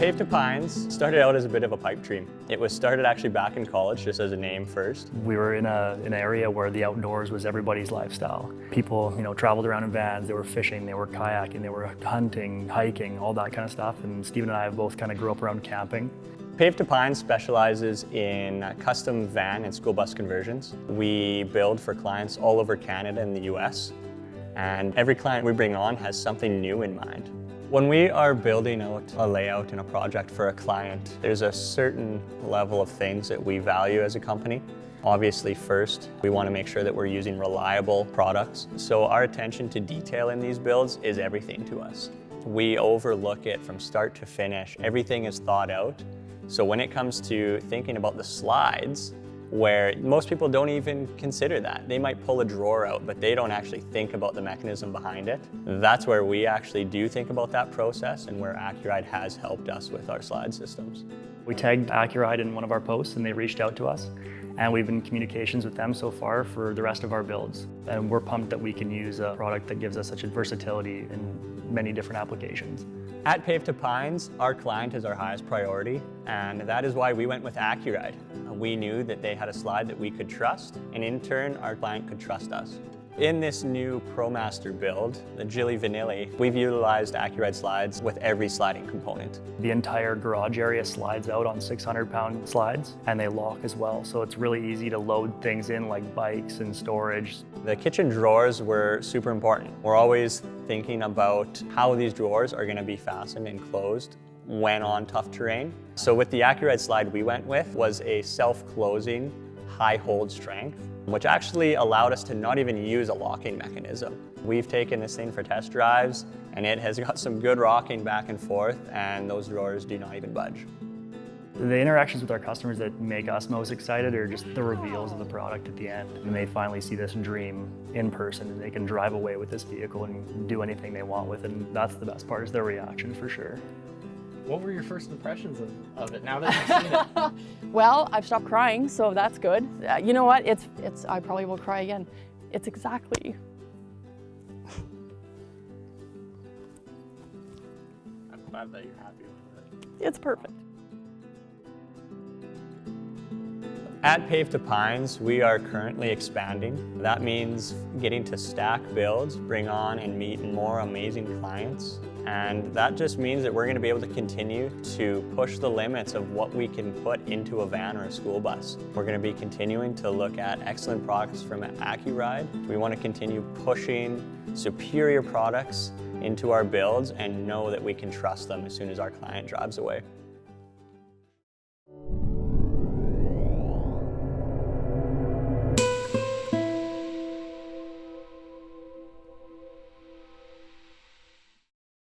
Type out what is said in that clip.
Paved to Pines started out as a bit of a pipe dream. It was started actually back in college, just as a name first. We were in an area where the outdoors was everybody's lifestyle. People, traveled around in vans, they were fishing, they were kayaking, they were hunting, hiking, all that kind of stuff. And Steve and I have both kind of grew up around camping. Paved to Pines specializes in custom van and school bus conversions. We build for clients all over Canada and the US. And every client we bring on has something new in mind. When we are building out a layout and a project for a client, there's a certain level of things that we value as a company. Obviously, first, we want to make sure that we're using reliable products. So our attention to detail in these builds is everything to us. We overlook it from start to finish. Everything is thought out. So when it comes to thinking about the slides, where most people don't even consider that. They might pull a drawer out, but they don't actually think about the mechanism behind it. That's where we actually do think about that process and where Accuride has helped us with our slide systems. We tagged Accuride in one of our posts and they reached out to us. And we've been in communications with them so far for the rest of our builds. And we're pumped that we can use a product that gives us such a versatility in many different applications. At Paved to Pines, our client is our highest priority, and that is why we went with Accuride. We knew that they had a slide that we could trust, and in turn, our client could trust us. In this new ProMaster build, the Jilly Vanilla, we've utilized Accuride slides with every sliding component. The entire garage area slides out on 600-pound slides, and they lock as well, so it's really easy to load things in like bikes and storage. The kitchen drawers were super important. We're always thinking about how these drawers are going to be fastened and closed when on tough terrain. So with the Accuride slide we went with was a self-closing, high hold strength, which actually allowed us to not even use a locking mechanism. We've taken this thing for test drives, and it has got some good rocking back and forth, and those drawers do not even budge. The interactions with our customers that make us most excited are just the reveals of the product at the end. And they finally see this dream in person, and they can drive away with this vehicle and do anything they want with it. And that's the best part, is their reaction for sure. What were your first impressions of it now that you've seen it? Well, I've stopped crying, so that's good. You know what? I probably will cry again. It's exactly. I'm glad that you're happy with it. It's perfect. At Paved to Pines, we are currently expanding. That means getting to stack builds, bring on and meet more amazing clients. And that just means that we're going to be able to continue to push the limits of what we can put into a van or a school bus. We're going to be continuing to look at excellent products from Accuride. We want to continue pushing superior products into our builds and know that we can trust them as soon as our client drives away.